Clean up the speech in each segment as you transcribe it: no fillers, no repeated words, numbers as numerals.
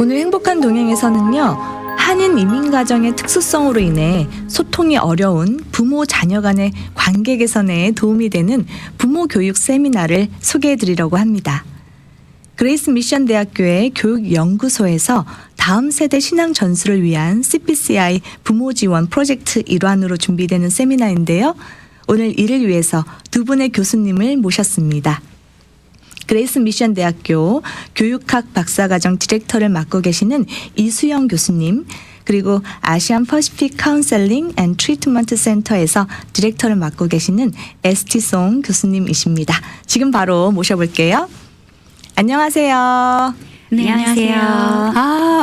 오늘 행복한 동행에서는요, 한인 이민 가정의 특수성으로 인해 소통이 어려운 부모 자녀 간의 관계 개선에 도움이 되는 부모 교육 세미나를 소개해 드리려고 합니다. 그레이스 미션 대학교의 교육연구소에서 다음 세대 신앙 전수를 위한 CPCI 부모 지원 프로젝트 일환으로 준비되는 세미나인데요. 오늘 이를 위해서 두 분의 교수님을 모셨습니다. 그레이스 미션 대학교 교육학 박사과정 디렉터를 맡고 계시는 이수영 교수님, 그리고 아시안 퍼시픽 카운셀링 앤 트리트먼트 센터에서 디렉터를 맡고 계시는 에스티송 교수님이십니다. 지금 바로 모셔볼게요. 안녕하세요. 네, 안녕하세요.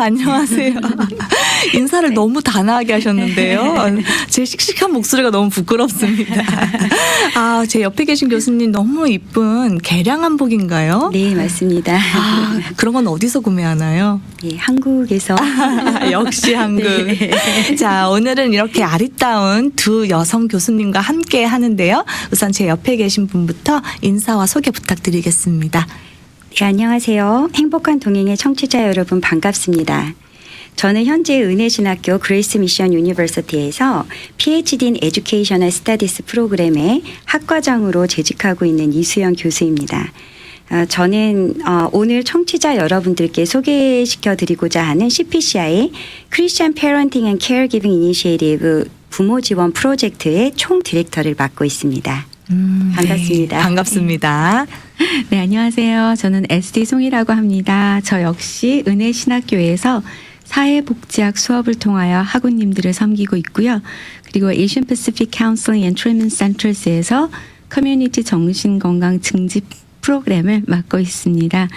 안녕하세요. 인사를 너무 단아하게 하셨는데요. 제 씩씩한 목소리가 너무 부끄럽습니다. 제 옆에 계신 교수님 너무 이쁜 개량 한복인가요? 네, 맞습니다. 그런 건 어디서 구매하나요? 네, 한국에서. 역시 한국. 네. 자, 오늘은 이렇게 아리따운 두 여성 교수님과 함께 하는데요. 우선 제 옆에 계신 분부터 인사와 소개 부탁드리겠습니다. 네, 안녕하세요. 행복한 동행의 청취자 여러분 반갑습니다. 저는 현재 은혜신학교 그레이스 미션 유니버시티에서 PhD in Educational Studies 프로그램의 학과장으로 재직하고 있는 이수영 교수입니다. 저는 오늘 청취자 여러분들께 소개시켜 드리고자 하는 CPCI Christian Parenting and Caregiving Initiative 부모 지원 프로젝트의 총 디렉터를 맡고 있습니다. 반갑습니다. 네, 반갑습니다. 네, 안녕하세요. 저는 에스티송이라고 합니다. 저 역시 은혜신학교에서 사회복지학 수업을 통하여 학우님들을 섬기고 있고요. 그리고 Asian Pacific Counseling and Treatment Centers에서 커뮤니티 정신건강 증집 프로그램을 맡고 있습니다.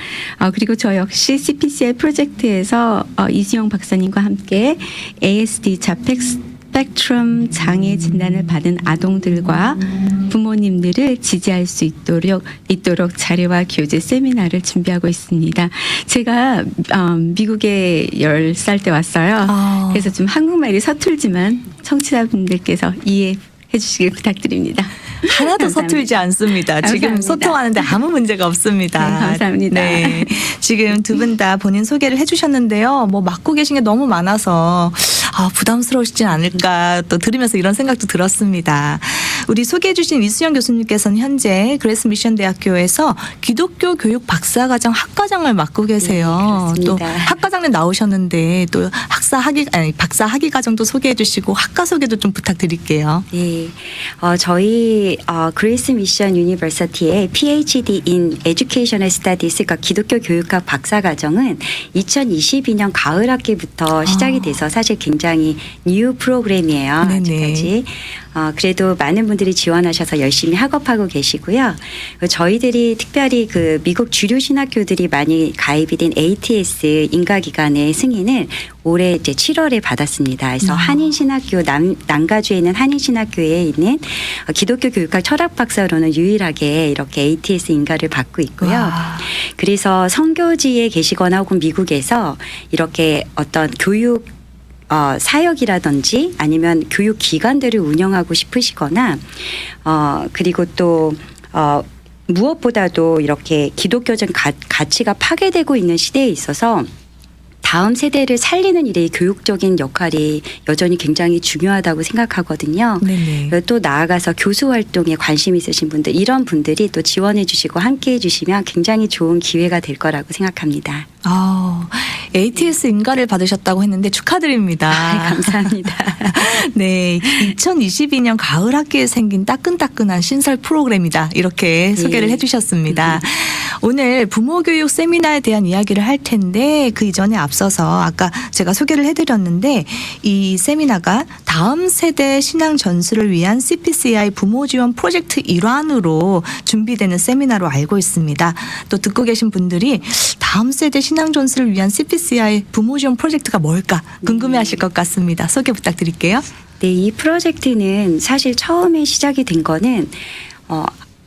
그리고 저 역시 CPCI 프로젝트에서 이수영 박사님과 함께 ASD 자폐 스펙트럼 장애 진단을 받은 아동들과 부모님들을 지지할 수 있도록 자료와 교재 세미나를 준비하고 있습니다. 제가 미국에 10살 때 왔어요. 그래서 좀 한국말이 서툴지만 청취자분들께서 이해해 주시길 부탁드립니다. 하나도 서툴지 않습니다. 지금 감사합니다. 소통하는데 아무 문제가 없습니다. 네, 감사합니다. 네, 지금 두 분 다 본인 소개를 해주셨는데요. 맡고 계신 게 너무 많아서 부담스러우시진 않을까 또 들으면서 이런 생각도 들었습니다. 우리 소개해 주신 이수영 교수님께서는 현재 그레이스 미션 대학교에서 기독교 교육 박사과정 학과장을 맡고 계세요. 네, 또 그렇습니다. 학과장님 나오셨는데 또 박사 학위 과정도 소개해 주시고 학과 소개도 좀 부탁드릴게요. 네, 저희 그레이스 미션 유니버시티의 PhD in Educational Studies, 그러니까 기독교 교육학 박사과정은 2022년 가을 학기부터 시작이 돼서 사실 굉장히 뉴 프로그램이에요. 네네. 아직까지. 그래도 많은 분들이 지원하셔서 열심히 학업하고 계시고요. 저희들이 특별히 그 미국 주류 신학교들이 많이 가입이 된 ATS 인가기관의 승인을 올해 이제 7월에 받았습니다. 그래서 한인 신학교 남가주에 있는 한인 신학교에 있는 기독교 교육학 철학 박사로는 유일하게 이렇게 ATS 인가를 받고 있고요. 와. 그래서 선교지에 계시거나 혹은 미국에서 이렇게 어떤 교육 사역이라든지 아니면 교육 기관들을 운영하고 싶으시거나 그리고 또 무엇보다도 이렇게 기독교적 가치가 파괴되고 있는 시대에 있어서 다음 세대를 살리는 일에 교육적인 역할이 여전히 굉장히 중요하다고 생각하거든요. 네네. 또 나아가서 교수 활동에 관심 있으신 분들, 이런 분들이 또 지원해 주시고 함께 해 주시면 굉장히 좋은 기회가 될 거라고 생각합니다. ATS 인가를 받으셨다고 했는데 축하드립니다. 감사합니다. 네, 2022년 가을 학기에 생긴 따끈따끈한 신설 프로그램이다. 이렇게 소개를 해주셨습니다. 오늘 부모교육 세미나에 대한 이야기를 할 텐데 그 이전에 앞서서 아까 제가 소개를 해드렸는데 이 세미나가 다음 세대 신앙 전수를 위한 CPCI 부모 지원 프로젝트 일환으로 준비되는 세미나로 알고 있습니다. 또 듣고 계신 분들이 다음 세대 신앙 전수를 위한 CPCI 부모 지원 프로젝트가 뭘까 궁금해하실 것 같습니다. 소개 부탁드릴게요. 네, 이 프로젝트는 사실 처음에 시작이 된 거는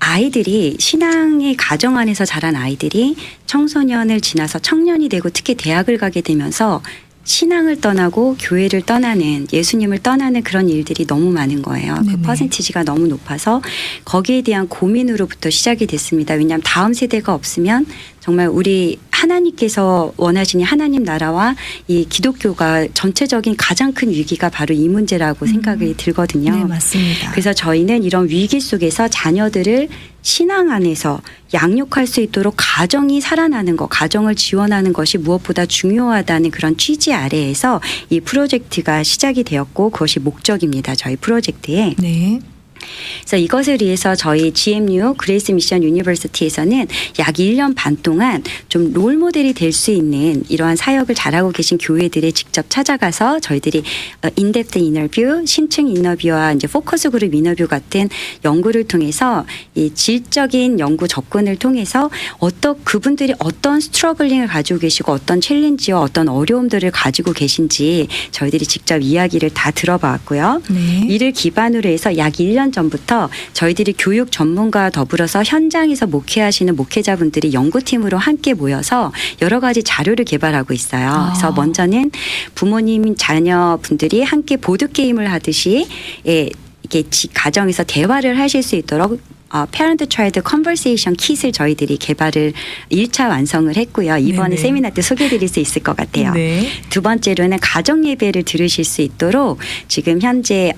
아이들이 신앙의 가정 안에서 자란 아이들이 청소년을 지나서 청년이 되고 특히 대학을 가게 되면서 신앙을 떠나고 교회를 떠나는, 예수님을 떠나는 그런 일들이 너무 많은 거예요. 네네. 그 퍼센티지가 너무 높아서 거기에 대한 고민으로부터 시작이 됐습니다. 왜냐하면 다음 세대가 없으면 정말 우리 하나님께서 원하시니 하나님 나라와 이 기독교가 전체적인 가장 큰 위기가 바로 이 문제라고 생각이 들거든요. 네, 맞습니다. 그래서 저희는 이런 위기 속에서 자녀들을 신앙 안에서 양육할 수 있도록 가정이 살아나는 것, 가정을 지원하는 것이 무엇보다 중요하다는 그런 취지 아래에서 이 프로젝트가 시작이 되었고 그것이 목적입니다. 저희 프로젝트에. 네. 그래서 이것을 위해서 저희 GMU 그레이스 미션 유니버시티에서는 약 1년 반 동안 좀 롤모델이 될 수 있는 이러한 사역을 잘하고 계신 교회들에 직접 찾아가서 저희들이 인덱스 인터뷰, 신층 인터뷰와 이제 포커스 그룹 인터뷰 같은 연구를 통해서 이 질적인 연구 접근을 통해서 그분들이 어떤 스트러글링을 가지고 계시고 어떤 챌린지와 어떤 어려움들을 가지고 계신지 저희들이 직접 이야기를 다 들어봤고요. 네. 이를 기반으로 해서 약 1년 전부터 저희들이 교육 전문가와 더불어서 현장에서 목회하시는 목회자분들이 연구팀으로 함께 모여서 여러 가지 자료를 개발하고 있어요. 그래서 먼저는 부모님, 자녀분들이 함께 보드게임을 하듯이 이게 가정에서 대화를 하실 수 있도록 Parent Child Conversation 킷을 저희들이 개발을 1차 완성을 했고요. 이번에 네네. 세미나 때 소개해드릴 수 있을 것 같아요. 네. 두 번째로는 가정 예배를 들으실 수 있도록 지금 현재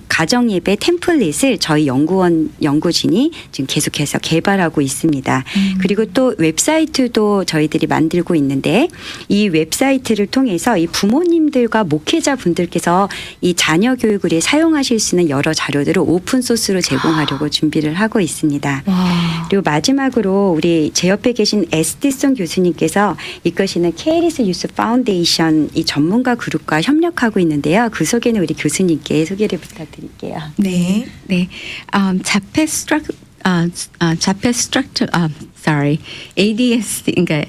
가정 예배 템플릿을 저희 연구진이 지금 계속해서 개발하고 있습니다. 그리고 또 웹사이트도 저희들이 만들고 있는데 이 웹사이트를 통해서 이 부모님들과 목회자 분들께서 이 자녀 교육을 위해 사용하실 수 있는 여러 자료들을 오픈 소스로 제공하려고 준비를 하고 있습니다. 와. 그리고 마지막으로 우리 제 옆에 계신 에스티송 교수님께서 이끄시는 KLS 유스 파운데이션 이 전문가 그룹과 협력하고 있는데요. 그 소개는 우리 교수님께 소개를 부탁드릴게요. 네. 네, 자폐 스트럭처, ADS, 그러니까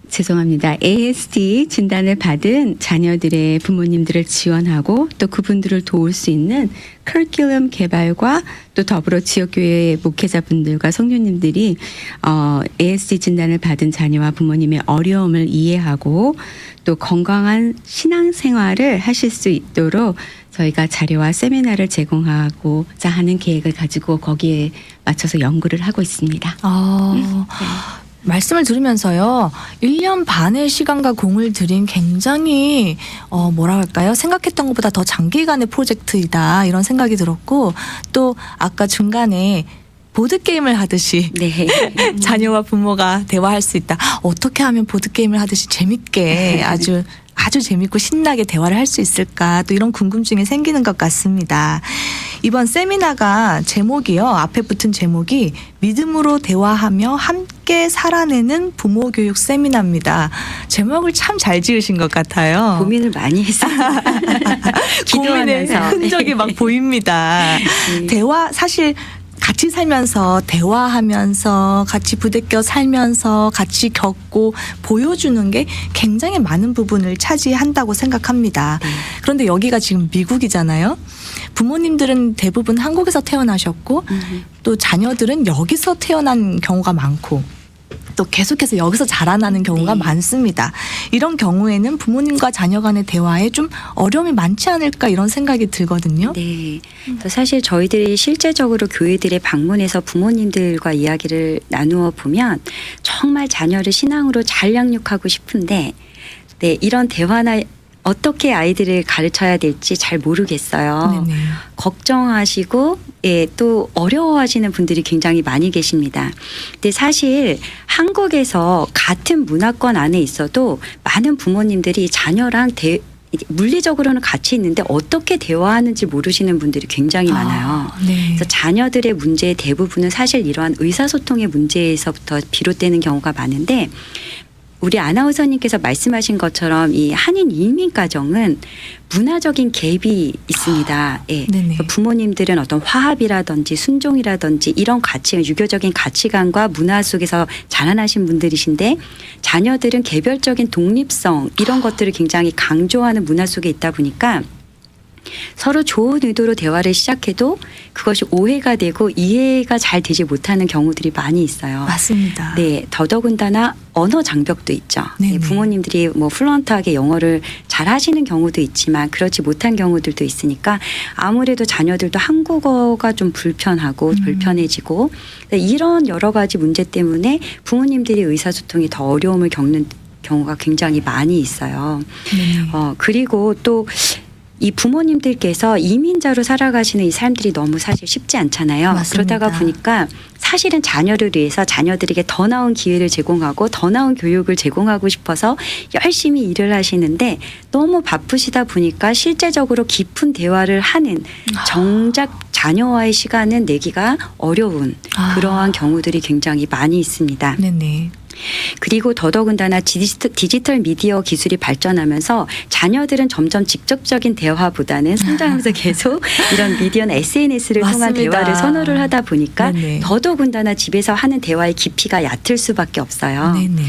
죄송합니다. ASD 진단을 받은 자녀들의 부모님들을 지원하고 또 그분들을 도울 수 있는 커리큘럼 개발과 또 더불어 지역교회 목회자분들과 성도님들이 ASD 진단을 받은 자녀와 부모님의 어려움을 이해하고 또 건강한 신앙생활을 하실 수 있도록 저희가 자료와 세미나를 제공하고자 하는 계획을 가지고 거기에 맞춰서 연구를 하고 있습니다. 말씀을 들으면서요, 1년 반의 시간과 공을 들인 굉장히, 뭐라 할까요? 생각했던 것보다 더 장기간의 프로젝트이다. 이런 생각이 들었고, 또 아까 중간에 보드게임을 하듯이 네. 자녀와 부모가 대화할 수 있다. 어떻게 하면 보드게임을 하듯이 재밌게 아주 재밌고 신나게 대화를 할 수 있을까 또 이런 궁금증이 생기는 것 같습니다. 이번 세미나가 제목이요. 앞에 붙은 제목이 믿음으로 대화하며 함께 살아내는 부모 교육 세미나입니다. 제목을 참 잘 지으신 것 같아요. 고민을 많이 했어요. 고민의 기도하면서. 흔적이 막 보입니다. 네. 대화 사실 같이 살면서 대화하면서 같이 부대껴 살면서 같이 겪고 보여주는 게 굉장히 많은 부분을 차지한다고 생각합니다. 그런데 여기가 지금 미국이잖아요. 부모님들은 대부분 한국에서 태어나셨고 또 자녀들은 여기서 태어난 경우가 많고 또 계속해서 여기서 자라나는 경우가 네. 많습니다. 이런 경우에는 부모님과 자녀 간의 대화에 좀 어려움이 많지 않을까 이런 생각이 들거든요. 네. 그래서 사실 저희들이 실제적으로 교회들에 방문해서 부모님들과 이야기를 나누어 보면 정말 자녀를 신앙으로 잘 양육하고 싶은데 네, 이런 대화나 어떻게 아이들을 가르쳐야 될지 잘 모르겠어요. 네네. 걱정하시고 또 어려워하시는 분들이 굉장히 많이 계십니다. 근데 사실 한국에서 같은 문화권 안에 있어도 많은 부모님들이 자녀랑 물리적으로는 같이 있는데 어떻게 대화하는지 모르시는 분들이 굉장히 많아요. 네. 그래서 자녀들의 문제의 대부분은 사실 이러한 의사소통의 문제에서부터 비롯되는 경우가 많은데 우리 아나운서님께서 말씀하신 것처럼 이 한인 이민 가정은 문화적인 갭이 있습니다. 예. 네네. 부모님들은 어떤 화합이라든지 순종이라든지 이런 유교적인 가치관과 문화 속에서 자라나신 분들이신데 자녀들은 개별적인 독립성 이런 것들을 굉장히 강조하는 문화 속에 있다 보니까 서로 좋은 의도로 대화를 시작해도 그것이 오해가 되고 이해가 잘 되지 못하는 경우들이 많이 있어요. 맞습니다. 네, 더더군다나 언어 장벽도 있죠. 네네. 부모님들이 뭐 플루언트하게 영어를 잘 하시는 경우도 있지만 그렇지 못한 경우들도 있으니까 아무래도 자녀들도 한국어가 좀 불편하고 불편해지고 이런 여러 가지 문제 때문에 부모님들이 의사소통이 더 어려움을 겪는 경우가 굉장히 많이 있어요. 네네. 그리고 또 이 부모님들께서 이민자로 살아가시는 이 삶들이 너무 사실 쉽지 않잖아요. 맞습니다. 그러다가 보니까 사실은 자녀를 위해서 자녀들에게 더 나은 기회를 제공하고 더 나은 교육을 제공하고 싶어서 열심히 일을 하시는데 너무 바쁘시다 보니까 실제적으로 깊은 대화를 하는 정작 자녀와의 시간은 내기가 어려운 그러한 경우들이 굉장히 많이 있습니다. 네네. 그리고 더더군다나 디지털 미디어 기술이 발전하면서 자녀들은 점점 직접적인 대화보다는 성장하면서 계속 이런 미디어나 SNS를 통한 맞습니다. 대화를 선호를 하다 보니까 네네. 더더군다나 집에서 하는 대화의 깊이가 얕을 수밖에 없어요. 네네.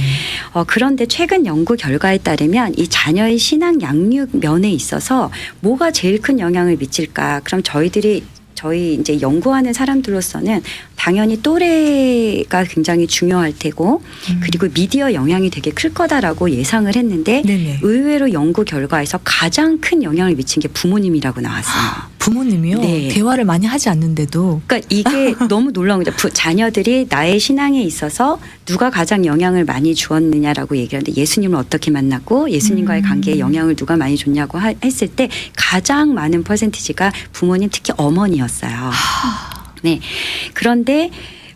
그런데 최근 연구 결과에 따르면 이 자녀의 신앙 양육 면에 있어서 뭐가 제일 큰 영향을 미칠까? 그럼 저희 이제 연구하는 사람들로서는 당연히 또래가 굉장히 중요할 테고 그리고 미디어 영향이 되게 클 거다라고 예상을 했는데 네네. 의외로 연구 결과에서 가장 큰 영향을 미친 게 부모님이라고 나왔어요. 부모님이요? 네. 대화를 많이 하지 않는데도. 그러니까 이게 너무 놀라운 거죠. 자녀들이 나의 신앙에 있어서 누가 가장 영향을 많이 주었느냐라고 얘기하는데 예수님을 어떻게 만났고 예수님과의 관계에 영향을 누가 많이 줬냐고 했을 때 가장 많은 퍼센티지가 부모님 특히 어머니였어요. 네. 그런데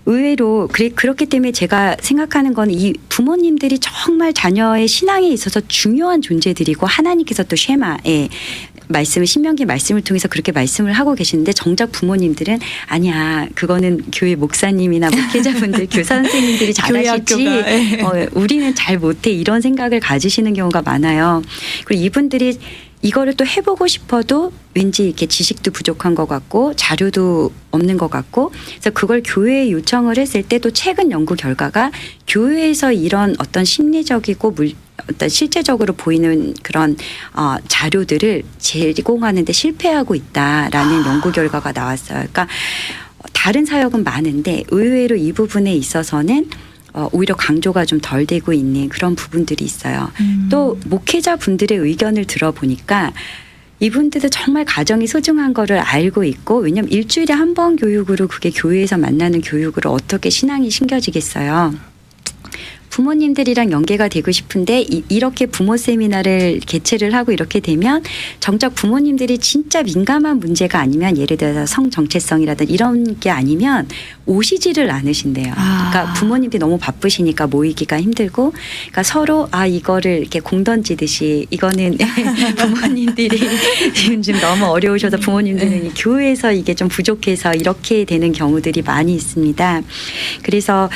의외로 그렇기 때문에 제가 생각하는 건 이 부모님들이 정말 자녀의 신앙에 있어서 중요한 존재들이고 하나님께서 또 쉐마의 말씀을 신명기 말씀을 통해서 그렇게 말씀을 하고 계시는데 정작 부모님들은 아니야 그거는 교회 목사님이나 목회자분들 교사 선생님들이 잘하시지 우리는 잘 못해 이런 생각을 가지시는 경우가 많아요. 그리고 이분들이 이거를 또 해보고 싶어도 왠지 이렇게 지식도 부족한 것 같고 자료도 없는 것 같고 그래서 그걸 교회에 요청을 했을 때 또 최근 연구 결과가 교회에서 이런 어떤 심리적이고 어떤 실제적으로 보이는 그런 자료들을 제공하는데 실패하고 있다라는 연구 결과가 나왔어요. 그러니까 다른 사역은 많은데 의외로 이 부분에 있어서는 오히려 강조가 좀 덜 되고 있는 그런 부분들이 있어요. 또 목회자 분들의 의견을 들어보니까 이분들도 정말 가정이 소중한 거를 알고 있고 왜냐하면 일주일에 한 번 교육으로 그게 교회에서 만나는 교육으로 어떻게 신앙이 심겨지겠어요. 부모님들이랑 연계가 되고 싶은데 이렇게 부모 세미나를 개최를 하고 이렇게 되면 정작 부모님들이 진짜 민감한 문제가 아니면 예를 들어서 성 정체성이라든지 이런 게 아니면 오시지를 않으신대요. 그러니까 부모님들이 너무 바쁘시니까 모이기가 힘들고 그러니까 서로 이거를 이렇게 공 던지듯이 이거는 부모님들이 지금 너무 어려우셔서 부모님들은 교회에서 이게 좀 부족해서 이렇게 되는 경우들이 많이 있습니다. 그래서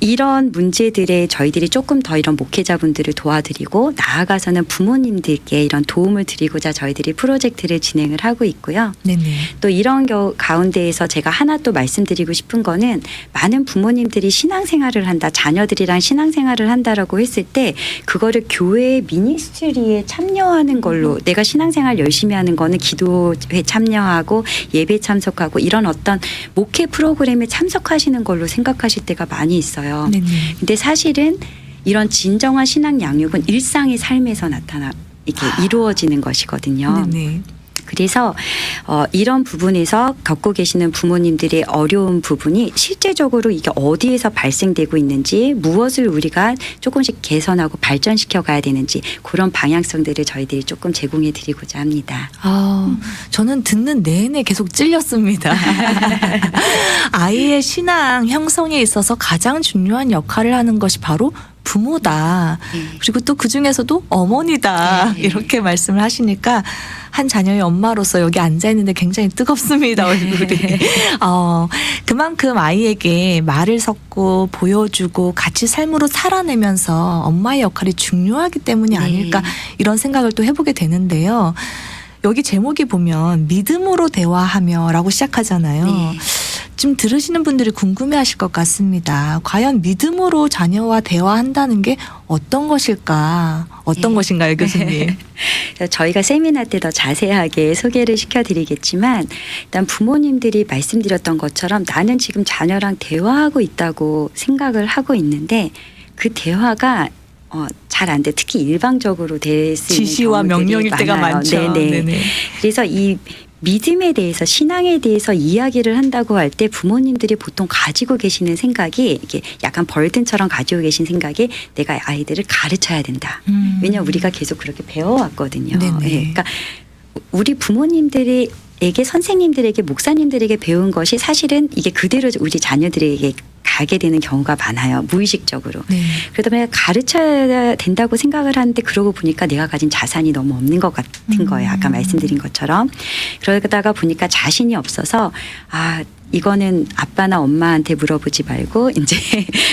이런 문제들에 저희들이 조금 더 이런 목회자분들을 도와드리고 나아가서는 부모님들께 이런 도움을 드리고자 저희들이 프로젝트를 진행을 하고 있고요. 네네. 또 이런 가운데에서 제가 하나 또 말씀드리고 싶은 거는 많은 부모님들이 신앙생활을 한다, 자녀들이랑 신앙생활을 한다라고 했을 때 그거를 교회 미니스트리에 참여하는 걸로 내가 신앙생활 열심히 하는 거는 기도회 참여하고 예배 참석하고 이런 어떤 목회 프로그램에 참석하시는 걸로 생각하실 때가 많이 있어요. 네네. 근데 사실은 이런 진정한 신앙 양육은 일상의 삶에서 이렇게 이루어지는 것이거든요. 네네. 그래서 이런 부분에서 겪고 계시는 부모님들의 어려운 부분이 실제적으로 이게 어디에서 발생되고 있는지 무엇을 우리가 조금씩 개선하고 발전시켜 가야 되는지 그런 방향성들을 저희들이 조금 제공해 드리고자 합니다. 저는 듣는 내내 계속 찔렸습니다. 아이의 신앙 형성에 있어서 가장 중요한 역할을 하는 것이 바로 부모다. 그리고 또 그중에서도 어머니다. 이렇게 말씀을 하시니까 한 자녀의 엄마로서 여기 앉아있는데 굉장히 뜨겁습니다. 얼굴이. 그만큼 아이에게 말을 섞고 보여주고 같이 삶으로 살아내면서 엄마의 역할이 중요하기 때문이 아닐까 이런 생각을 또 해보게 되는데요. 여기 제목이 보면 믿음으로 대화하며 라고 시작하잖아요. 지금 들으시는 분들이 궁금해하실 것 같습니다. 과연 믿음으로 자녀와 대화한다는 게 어떤 것일까? 어떤 네. 것인가요, 교수님? 그래서 저희가 세미나 때 더 자세하게 소개를 시켜드리겠지만 일단 부모님들이 말씀드렸던 것처럼 나는 지금 자녀랑 대화하고 있다고 생각을 하고 있는데 그 대화가 잘 안 돼. 특히 일방적으로 될 수 있는 지시와 경우들이 명령일 때가 많아요. 많죠. 네네. 네네. 그래서 이 믿음에 대해서 신앙에 대해서 이야기를 한다고 할 때 부모님들이 보통 가지고 계시는 생각이 이게 약간 벌든처럼 가지고 계신 생각이 내가 아이들을 가르쳐야 된다. 왜냐하면 우리가 계속 그렇게 배워왔거든요. 네네. 예, 그러니까 우리 부모님들이 에게 선생님들에게 목사님들에게 배운 것이 사실은 이게 그대로 우리 자녀들에게 가게 되는 경우가 많아요. 무의식적으로. 네. 그러다 보니까 가르쳐야 된다고 생각을 하는데 그러고 보니까 내가 가진 자산이 너무 없는 것 같은 거예요. 아까 말씀드린 것처럼. 그러다가 보니까 자신이 없어서 이거는 아빠나 엄마한테 물어보지 말고 이제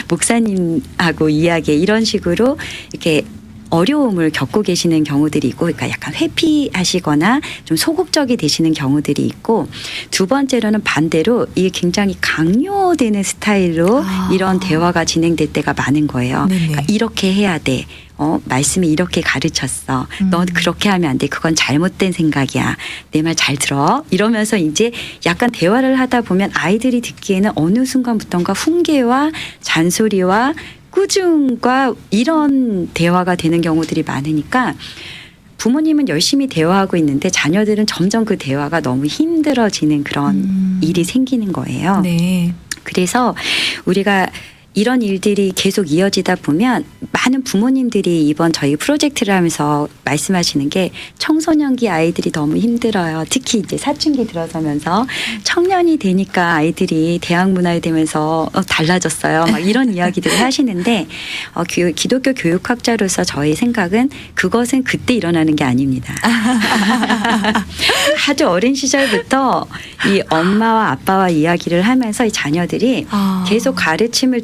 목사님하고 이야기 이런 식으로 이렇게 어려움을 겪고 계시는 경우들이 있고 그러니까 약간 회피하시거나 좀 소극적이 되시는 경우들이 있고 두 번째로는 반대로 이게 굉장히 강요되는 스타일로 이런 대화가 진행될 때가 많은 거예요. 그러니까 이렇게 해야 돼. 말씀이 이렇게 가르쳤어. 넌 그렇게 하면 안 돼. 그건 잘못된 생각이야. 내 말 잘 들어. 이러면서 이제 약간 대화를 하다 보면 아이들이 듣기에는 어느 순간부터인가 훈계와 잔소리와 꾸중과 이런 대화가 되는 경우들이 많으니까 부모님은 열심히 대화하고 있는데 자녀들은 점점 그 대화가 너무 힘들어지는 그런 일이 생기는 거예요. 네. 그래서 우리가 이런 일들이 계속 이어지다 보면 많은 부모님들이 이번 저희 프로젝트를 하면서 말씀하시는 게 청소년기 아이들이 너무 힘들어요. 특히 이제 사춘기 들어서면서 청년이 되니까 아이들이 대학 문화에 되면서 달라졌어요. 막 이런 이야기들을 하시는데 기독교 교육학자로서 저희 생각은 그것은 그때 일어나는 게 아닙니다. 아주 어린 시절부터 이 엄마와 아빠와 이야기를 하면서 이 자녀들이 계속 가르침을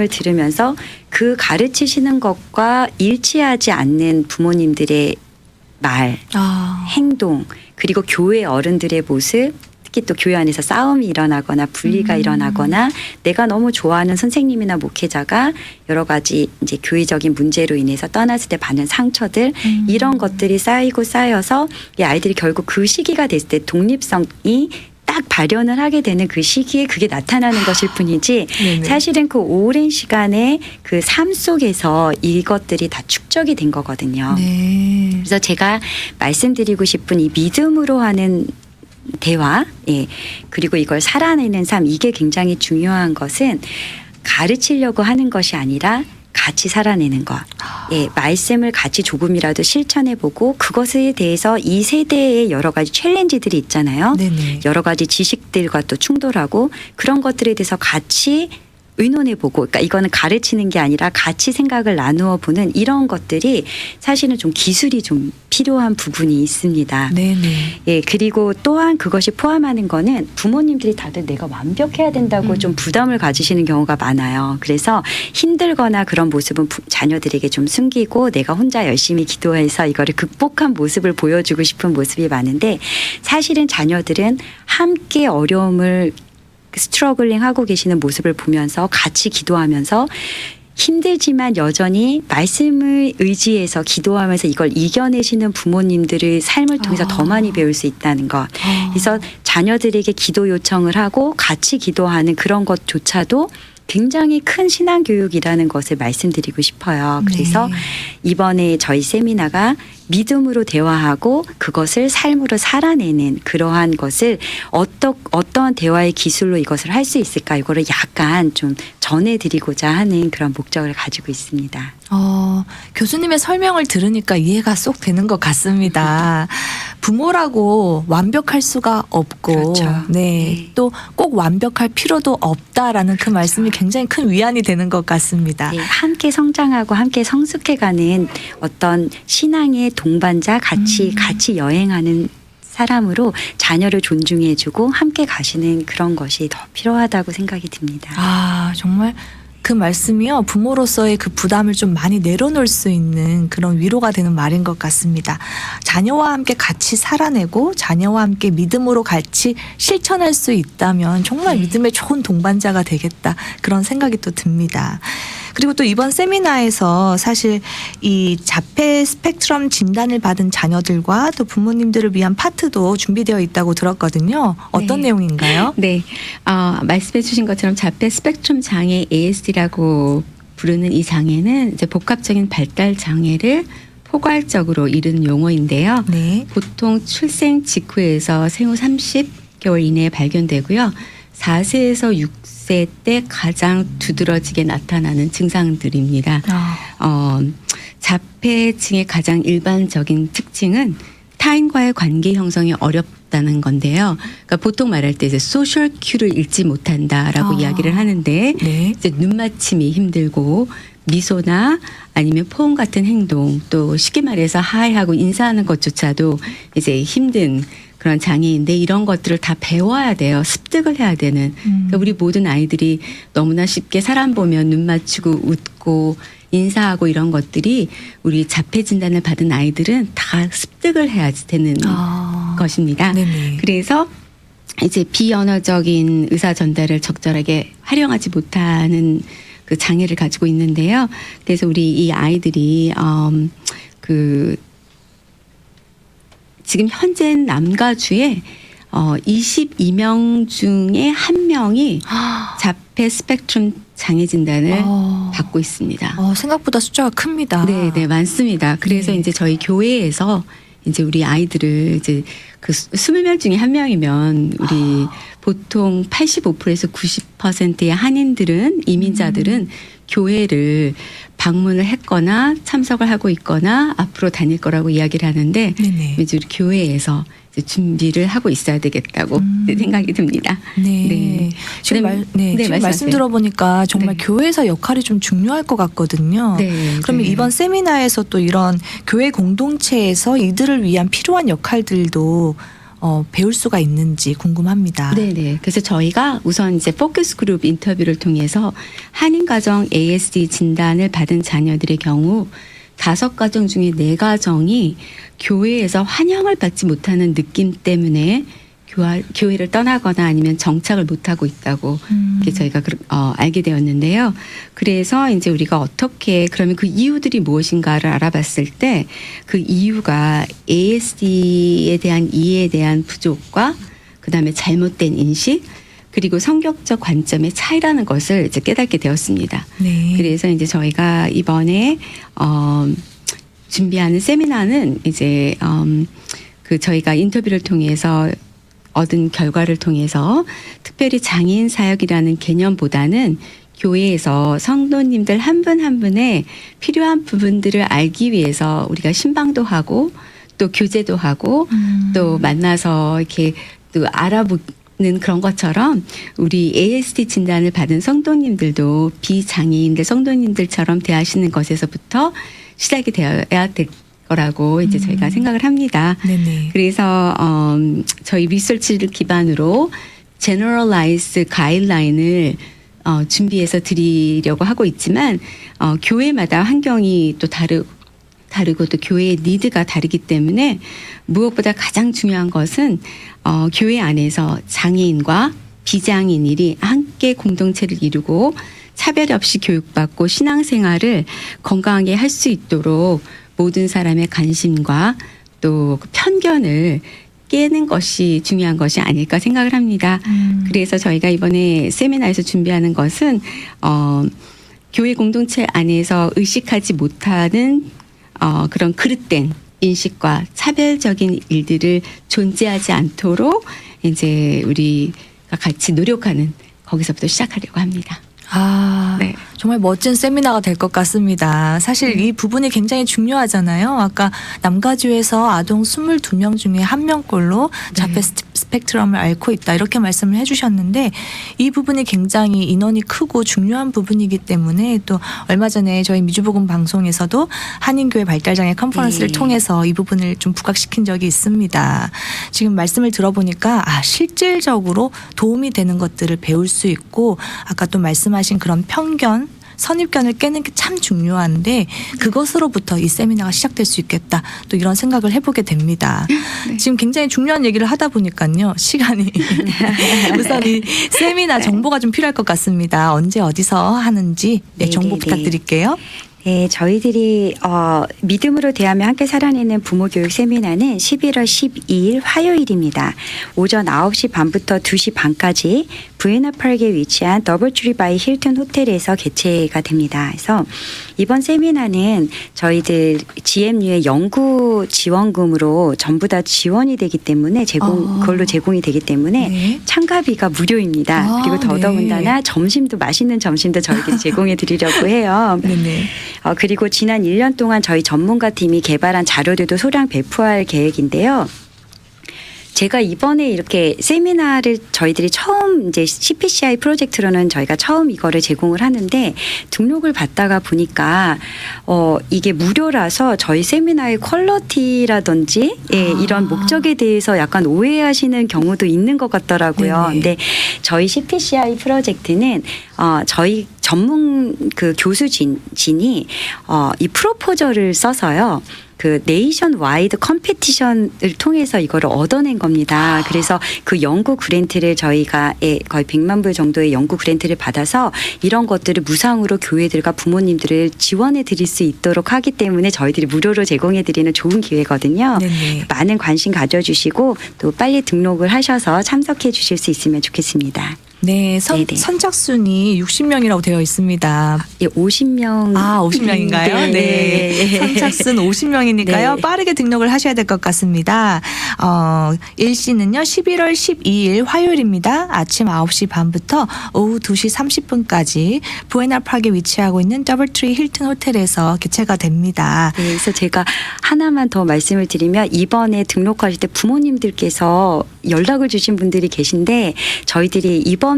들으면서 그 가르치시는 것과 일치하지 않는 부모님들의 말, 행동, 그리고 교회 어른들의 모습, 특히 또 교회 안에서 싸움이 일어나거나 분리가 일어나거나 내가 너무 좋아하는 선생님이나 목회자가 여러 가지 이제 교회적인 문제로 인해서 떠났을 때 받는 상처들 이런 것들이 쌓여서 이 아이들이 결국 그 시기가 됐을 때 독립성이 딱 발현을 하게 되는 그 시기에 그게 나타나는 것일 뿐이지 네네. 사실은 그 오랜 시간의 그 삶 속에서 이것들이 다 축적이 된 거거든요. 네. 그래서 제가 말씀드리고 싶은 이 믿음으로 하는 대화, 그리고 이걸 살아내는 삶, 이게 굉장히 중요한 것은 가르치려고 하는 것이 아니라 같이 살아내는 것. 말씀을 같이 조금이라도 실천해보고 그것에 대해서 이 세대의 여러 가지 챌린지들이 있잖아요. 네네. 여러 가지 지식들과 또 충돌하고 그런 것들에 대해서 같이 의논해보고, 그러니까 이거는 가르치는 게 아니라 같이 생각을 나누어 보는 이런 것들이 사실은 좀 기술이 좀 필요한 부분이 있습니다. 네네. 그리고 또한 그것이 포함하는 거는 부모님들이 다들 내가 완벽해야 된다고 좀 부담을 가지시는 경우가 많아요. 그래서 힘들거나 그런 모습은 자녀들에게 좀 숨기고 내가 혼자 열심히 기도해서 이거를 극복한 모습을 보여주고 싶은 모습이 많은데 사실은 자녀들은 함께 어려움을 스트러글링 하고 계시는 모습을 보면서 같이 기도하면서 힘들지만 여전히 말씀을 의지해서 기도하면서 이걸 이겨내시는 부모님들의 삶을 통해서 더 많이 배울 수 있다는 것. 그래서 자녀들에게 기도 요청을 하고 같이 기도하는 그런 것조차도 굉장히 큰 신앙 교육이라는 것을 말씀드리고 싶어요. 그래서 이번에 저희 세미나가 믿음으로 대화하고 그것을 삶으로 살아내는 그러한 것을 어떠한 대화의 기술로 이것을 할 수 있을까 이거를 약간 좀 전해드리고자 하는 그런 목적을 가지고 있습니다. 교수님의 설명을 들으니까 이해가 쏙 되는 것 같습니다. 부모라고 완벽할 수가 없고, 그렇죠. 네. 또 꼭 완벽할 필요도 없다라는 그 말씀이 굉장히 큰 위안이 되는 것 같습니다. 함께 성장하고 함께 성숙해가는 어떤 신앙의 동반자 같이 여행하는 사람으로 자녀를 존중해주고 함께 가시는 그런 것이 더 필요하다고 생각이 듭니다. 정말 그 그 말씀이요. 부모로서의 그 부담을 좀 많이 내려놓을 수 있는 그런 위로가 되는 말인 것 같습니다. 자녀와 함께 같이 살아내고 자녀와 함께 믿음으로 같이 실천할 수 있다면 정말 네. 믿음의 좋은 동반자가 되겠다. 그런 생각이 또 듭니다. 그리고 또 이번 세미나에서 사실 이 자폐 스펙트럼 진단을 받은 자녀들과 또 부모님들을 위한 파트도 준비되어 있다고 들었거든요. 어떤 네. 내용인가요? 네, 말씀해 주신 것처럼 자폐 스펙트럼 장애 ASD라고 부르는 이 장애는 이제 복합적인 발달 장애를 포괄적으로 이루는 용어인데요. 네. 보통 출생 직후에서 생후 30개월 이내에 발견되고요. 4세에서 6세 때 가장 두드러지게 나타나는 증상들입니다. 자폐증의 가장 일반적인 특징은 타인과의 관계 형성이 어렵다는 건데요. 그러니까 보통 말할 때 이제 소셜 큐를 읽지 못한다라고 이야기를 하는데 네. 이제 눈 맞춤이 힘들고 미소나 아니면 포옹 같은 행동 또 쉽게 말해서 하이하고 인사하는 것조차도 이제 힘든 그런 장애인데 이런 것들을 다 배워야 돼요. 습득을 해야 되는. 그러니까 우리 모든 아이들이 너무나 쉽게 사람 보면 눈 맞추고 웃고 인사하고 이런 것들이 우리 자폐 진단을 받은 아이들은 다 습득을 해야 되는 것입니다. 네네. 그래서 이제 비언어적인 의사 전달을 적절하게 활용하지 못하는 그 장애를 가지고 있는데요. 그래서 우리 이 아이들이 지금 현재 남가주에 22명 중에 1명이 자폐 스펙트럼 장애 진단을 받고 있습니다. 생각보다 숫자가 큽니다. 네, 많습니다. 그래서 네. 이제 저희 교회에서 이제 우리 아이들을 이제 그 20명 중에 1명이면 우리 보통 85%에서 90%의 한인들은 이민자들은 교회를 방문을 했거나 참석을 하고 있거나 앞으로 다닐 거라고 이야기를 하는데 네네. 이제 우리 교회에서 이제 준비를 하고 있어야 되겠다고 생각이 듭니다. 네. 지금 그다음에- 지금 말씀 말씀하세요. 들어보니까 정말 네. 교회에서 역할이 좀 중요할 것 같거든요. 네, 그러면 네. 이번 세미나에서 또 이런 교회 공동체에서 이들을 위한 필요한 역할들도 배울 수가 있는지 궁금합니다. 네네. 그래서 저희가 우선 이제 포커스 그룹 인터뷰를 통해서 한인 가정 ASD 진단을 받은 자녀들의 경우 5가정 중에 4가정이 교회에서 환영을 받지 못하는 느낌 때문에 교회를 떠나거나 아니면 정착을 못하고 있다고 이렇게 저희가 알게 되었는데요. 그래서 이제 우리가 어떻게 그러면 그 이유들이 무엇인가를 알아봤을 때 그 이유가 ASD에 대한 이해에 대한 부족과 그다음에 잘못된 인식 그리고 성격적 관점의 차이라는 것을 이제 깨닫게 되었습니다. 네. 그래서 이제 저희가 이번에 준비하는 세미나는 이제 그 저희가 인터뷰를 통해서 얻은 결과를 통해서 특별히 장애인 사역이라는 개념보다는 교회에서 성도님들 한 분 한 분의 필요한 부분들을 알기 위해서 우리가 신방도 하고 또 교제도 하고 또 만나서 이렇게 또 알아보는 그런 것처럼 우리 ASD 진단을 받은 성도님들도 비장애인들 성도님들처럼 대하시는 것에서부터 시작이 되어야 될 거라고 이제 저희가 생각을 합니다. 네네. 그래서 저희 리서치를 기반으로 제너럴라이즈 가이드라인을 준비해서 드리려고 하고 있지만 교회마다 환경이 또 다르고 또 교회의 니드가 다르기 때문에 무엇보다 가장 중요한 것은 교회 안에서 장애인과 비장애인이 함께 공동체를 이루고 차별 없이 교육받고 신앙생활을 건강하게 할 수 있도록 모든 사람의 관심과 또 그 편견을 깨는 것이 중요한 것이 아닐까 생각을 합니다. 그래서 저희가 이번에 세미나에서 준비하는 것은 교회 공동체 안에서 의식하지 못하는 그런 그릇된 인식과 차별적인 일들을 존재하지 않도록 이제 우리가 같이 노력하는 거기서부터 시작하려고 합니다. 네. 정말 멋진 세미나가 될 것 같습니다. 사실 이 부분이 굉장히 중요하잖아요. 아까 남가주에서 아동 22명 중에 1명꼴로 자폐 스펙트럼을 앓고 있다 이렇게 말씀을 해주셨는데 이 부분이 굉장히 인원이 크고 중요한 부분이기 때문에 또 얼마 전에 저희 미주복음 방송에서도 한인교회 발달장애 컨퍼런스를 네. 통해서 이 부분을 좀 부각시킨 적이 있습니다. 지금 말씀을 들어보니까 실질적으로 도움이 되는 것들을 배울 수 있고 아까 또 말씀하신 그런 편견 선입견을 깨는 게 참 중요한데 그것으로부터 이 세미나가 시작될 수 있겠다. 또 이런 생각을 해보게 됩니다. 네. 지금 굉장히 중요한 얘기를 하다 보니까요. 시간이 우선 이 세미나 정보가 좀 필요할 것 같습니다. 언제 어디서 하는지 정보 네네네. 부탁드릴게요. 네, 저희들이 믿음으로 대하며 함께 살아내는 부모 교육 세미나는 11월 12일 화요일입니다. 오전 9시 반부터 2시 반까지 부에나파르크에 위치한 더블트리 바이 힐튼 호텔에서 개최가 됩니다. 그래서 이번 세미나는 저희들 GMU의 연구 지원금으로 전부 다 지원이 되기 때문에 그걸로 제공이 되기 때문에 네. 참가비가 무료입니다. 아, 그리고 더더군다나 네. 점심도 맛있는 점심도 저희들이 제공해 드리려고 해요. 네네. 그리고 지난 1년 동안 저희 전문가 팀이 개발한 자료들도 소량 배포할 계획인데요. 제가 이번에 이렇게 세미나를 저희들이 처음 이제 CPCI 프로젝트로는 저희가 처음 이거를 제공을 하는데 등록을 받다가 보니까 이게 무료라서 저희 세미나의 퀄리티라든지 이런 목적에 대해서 약간 오해하시는 경우도 있는 것 같더라고요. 네네. 근데 저희 CPCI 프로젝트는 저희 전문 그 교수진이 이 프로포저를 써서요. 그 네이션 와이드 컴피티션을 통해서 이거를 얻어낸 겁니다. 그래서 그 연구 그랜트를 저희가 거의 100만 불 정도의 연구 그랜트를 받아서 이런 것들을 무상으로 교회들과 부모님들을 지원해 드릴 수 있도록 하기 때문에 저희들이 무료로 제공해 드리는 좋은 기회거든요. 네네. 많은 관심 가져주시고 또 빨리 등록을 하셔서 참석해 주실 수 있으면 좋겠습니다. 네, 네네. 선착순이 60명이라고 되어 있습니다. 예, 50명. 50명인가요? 네. 선착순 50명이니까요. 네. 빠르게 등록을 하셔야 될 것 같습니다. 일시는요, 11월 12일 화요일입니다. 아침 9시 반부터 오후 2시 30분까지 부에나파르크에 위치하고 있는 더블트리 힐튼 호텔에서 개최가 됩니다. 네, 그래서 제가 하나만 더 말씀을 드리면 이번에 등록하실 때 부모님들께서 연락을 주신 분들이 계신데 저희들이 이번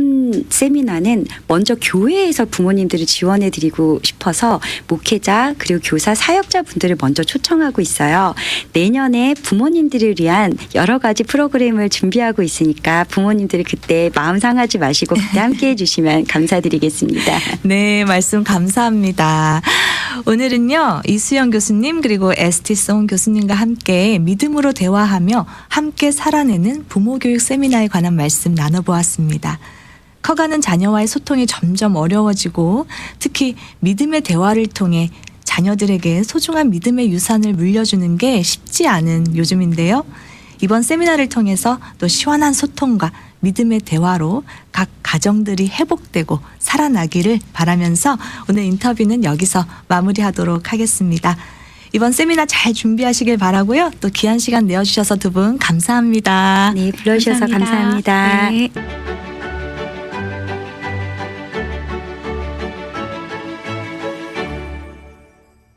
세미나는 먼저 교회에서 부모님들을 지원해 드리고 싶어서 목회자 그리고 교사 사역자분들을 먼저 초청하고 있어요. 내년에 부모님들을 위한 여러 가지 프로그램을 준비하고 있으니까 부모님들이 그때 마음 상하지 마시고 그때 함께 해주시면 감사드리겠습니다. 네, 말씀 감사합니다. 오늘은요, 이수영 교수님 그리고 ST송 교수님과 함께 믿음으로 대화하며 함께 살아내는 부모교육 세미나에 관한 말씀 나눠보았습니다. 커가는 자녀와의 소통이 점점 어려워지고 특히 믿음의 대화를 통해 자녀들에게 소중한 믿음의 유산을 물려주는 게 쉽지 않은 요즘인데요. 이번 세미나를 통해서 또 시원한 소통과 믿음의 대화로 각 가정들이 회복되고 살아나기를 바라면서 오늘 인터뷰는 여기서 마무리하도록 하겠습니다. 이번 세미나 잘 준비하시길 바라고요. 또 귀한 시간 내어주셔서 두 분 감사합니다. 네, 불러주셔서 감사합니다. 네.